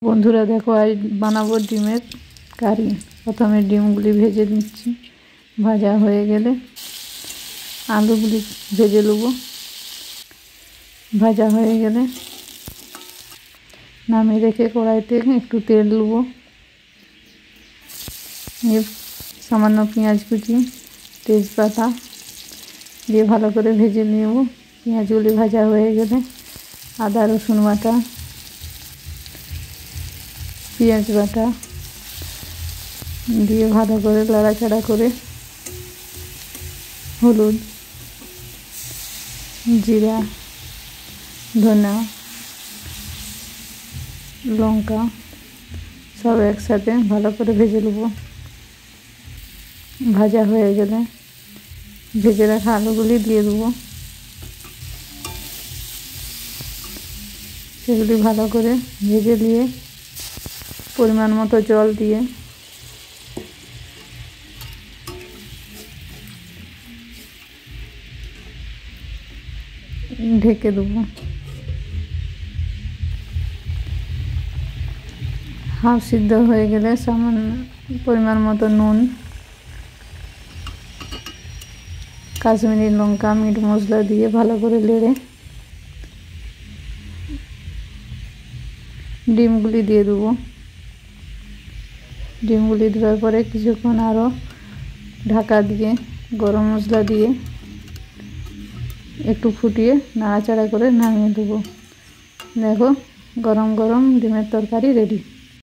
বন্ধুরা দেখো, আজ বানাবো ডিমের কারি। প্রথমে ডিমগুলি ভেজে নিচ্ছি। ভাজা হয়ে গেলে আলুগুলি ভেজে নেব। ভাজা হয়ে গেলে নামিয়ে রেখে কড়াইতে একটু তেল নেব। সামান্য পেঁয়াজ কুচি, তেজপাতা দিয়ে ভালো করে ভেজে নেব। পেঁয়াজগুলি ভাজা হয়ে গেলে আদা রসুন বাটা, পেঁয়াজ বাটা দিয়ে ভালো করে নাড়াচাড়া করে হলুদ, জিরা, ধনা, লঙ্কা সব একসাথে ভালো করে ভেজে নেব। ভাজা হয়ে গেলে ভেজে রাখা আলুগুলি দিয়ে দেবো। সেগুলি ভালো করে ভেজে নিয়ে পরিমাণ মতো জল দিয়ে ঢেকে দেবো। হাফ সিদ্ধ হয়ে গেলে সামান্য পরিমাণ মতো নুন, কাশ্মীরি লঙ্কা, মিট মশলা দিয়ে ভালো করে নেড়ে ডিমগুলি দিয়ে দেবো। ডিমগুলি দেওয়ার পরে কিছুক্ষণ আরও ঢাকা দিয়ে গরম মশলা দিয়ে একটু ফুটিয়ে নাড়াচাড়া করে নামিয়ে দেবো। দেখো, গরম গরম ডিমের তরকারি রেডি।